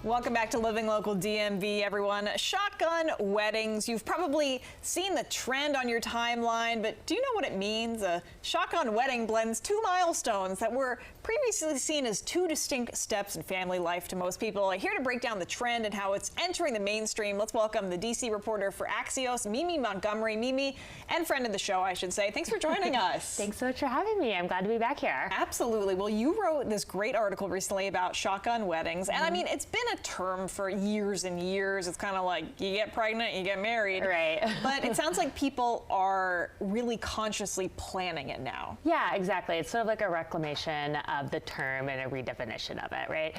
Welcome back to Living Local DMV, everyone. Shotgun weddings. You've probably seen the trend on your timeline, but do you know what it means? A shotgun wedding blends two milestones that were previously seen as two distinct steps in family life to most people. Here to break down the trend and how it's entering the mainstream, let's welcome the DC reporter for Axios, Mimi Montgomery. Mimi, and friend of the show, I should say. Thanks for joining us. Thanks so much for having me. I'm glad to be back here. Absolutely. Well, you wrote this great article recently about shotgun weddings, and I mean, it's been a term for years and years. It's kind of like you get pregnant, you get married. Right. But it sounds like people are really consciously planning it now. Yeah, exactly. It's sort of like a reclamation of the term and a redefinition of it, right?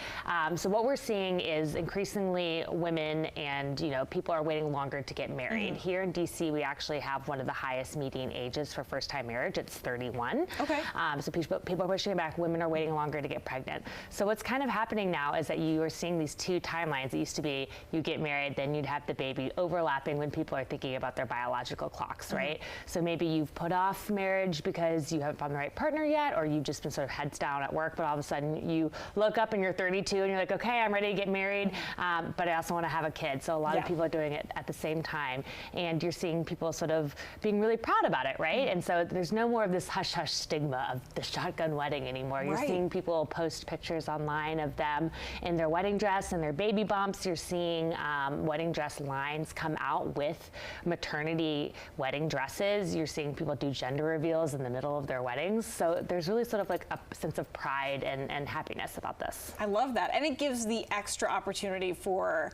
So what we're seeing is increasingly women and, people are waiting longer to get married. Here in DC, we actually have one of the highest median ages for first-time marriage. It's 31. Okay. So people are pushing it back. Women are waiting longer to get pregnant. So what's kind of happening now is that you are seeing these two timelines. It used to be you get married, then you'd have the baby, overlapping when people are thinking about their biological clocks, right? So maybe you've put off marriage because you haven't found the right partner yet, or you've just been sort of heads down at work, but all of a sudden you look up and you're 32 and you're like, okay, I'm ready to get married, but I also want to have a kid. So a lot of people are doing it at the same time, and you're seeing people sort of being really proud about it, right? And so there's no more of this hush-hush stigma of the shotgun wedding anymore. You're seeing people post pictures online of them in their wedding dress and their baby bumps. You're seeing wedding dress lines come out with maternity wedding dresses. You're seeing people do gender reveals in the middle of their weddings. So there's really sort of like a sense of pride and happiness about this. I love that. And it gives the extra opportunity for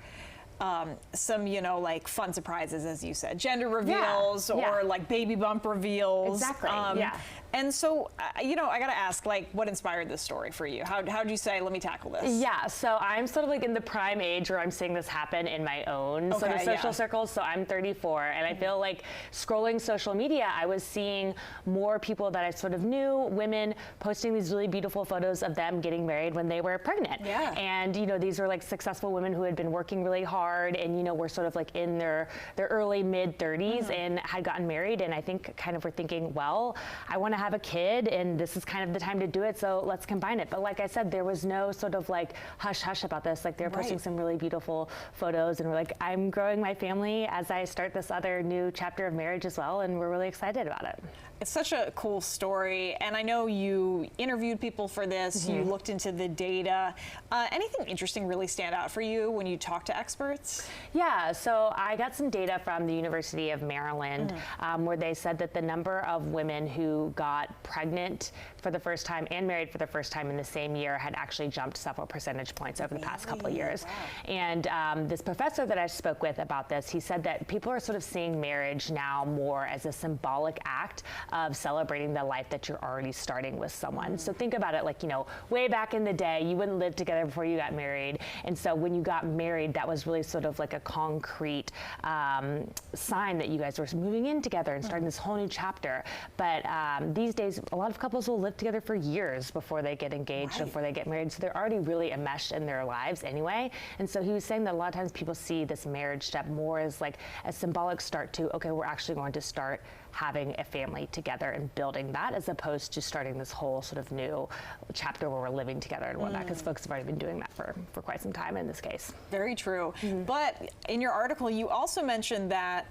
some, like fun surprises, as you said, gender reveals or like baby bump reveals. Exactly. And so, I got to ask, what inspired this story for you? How'd you say, let me tackle this? Yeah, so I'm sort of like in the prime age where I'm seeing this happen in my own sort of social circles. So I'm 34, and I feel like scrolling social media, I was seeing more people that I sort of knew, women posting these really beautiful photos of them getting married when they were pregnant. Yeah. And, these were like successful women who had been working really hard and, were sort of like in their early mid 30s and had gotten married. And I think kind of were thinking, well, I want to have a kid and this is kind of the time to do it, so let's combine it. But like I said, there was no sort of like hush hush about this. Like they're posting some really beautiful photos and we're like, I'm growing my family as I start this other new chapter of marriage as well, and we're really excited about it. It's such a cool story, and I know you interviewed people for this, you looked into the data. Anything interesting really stand out for you when you talk to experts? Yeah, so I got some data from the University of Maryland where they said that the number of women who got pregnant for the first time and married for the first time in the same year had actually jumped several percentage points over the past couple of years. Wow. And this professor that I spoke with about this, he said that people are sort of seeing marriage now more as a symbolic act of celebrating the life that you're already starting with someone. So think about it like, way back in the day, you wouldn't live together before you got married. And so when you got married, that was really sort of like a concrete sign that you guys were moving in together and starting this whole new chapter. But these days, a lot of couples will live together for years before they get engaged, before they get married. So they're already really enmeshed in their lives anyway. And so he was saying that a lot of times people see this marriage step more as like a symbolic start to, okay, we're actually going to start having a family together and building that, as opposed to starting this whole sort of new chapter where we're living together and whatnot, because folks have already been doing that for quite some time in this case. Very true. But in your article, you also mentioned that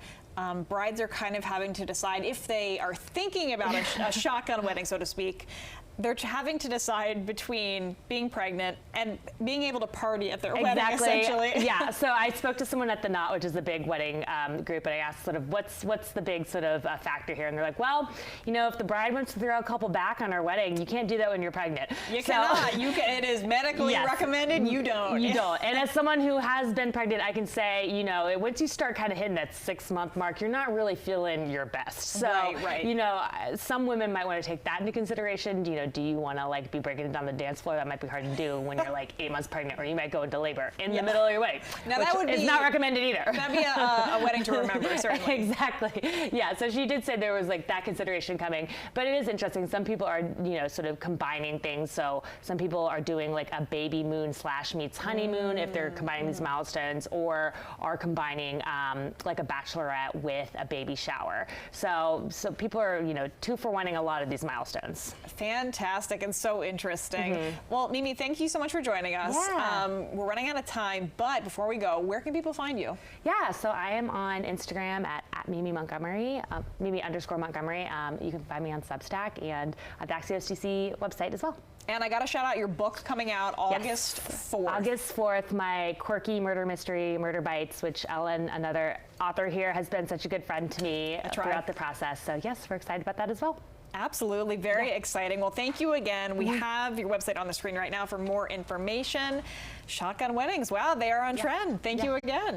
brides are kind of having to decide if they are thinking about a shotgun wedding, so to speak. They're having to decide between being pregnant and being able to party at their wedding, essentially. Yeah, so I spoke to someone at the Knot, which is a big wedding group, and I asked sort of what's the big sort of factor here, and they're like, well, if the bride wants to throw a couple back on her wedding, you can't do that when you're pregnant. You cannot. It is medically recommended. You don't. You don't. And as someone who has been pregnant, I can say, once you start kind of hitting that 6-month mark, you're not really feeling your best. So, some women might want to take that into consideration. Do you want to be breaking it down the dance floor? That might be hard to do when you're 8 months pregnant, or you might go into labor in the middle of your wedding. Now that would be not recommended either. That'd be a wedding to remember, certainly. Exactly. Yeah. So she did say there was that consideration coming, but it is interesting. Some people are sort of combining things. So some people are doing a baby moon / meets honeymoon if they're combining these milestones, or are combining a bachelorette with a baby shower. So people are 2 for 1ing a lot of these milestones. Fantastic. fantastic and so interesting. Well, Mimi, thank you so much for joining us. Yeah. We're running out of time, but before we go, where can people find you? Yeah, so I am on Instagram at Mimi Montgomery, Mimi_Montgomery. You can find me on Substack and at the Axios DC website as well. And I got to shout out your book coming out August 4th. August 4th, my quirky murder mystery, Murder Bites, which Ellen, another author here, has been such a good friend to me throughout the process. So yes, we're excited about that as well. Absolutely, very exciting. Well, thank you again. We have your website on the screen right now for more information. Shotgun weddings, wow, they are on trend. Thank you again.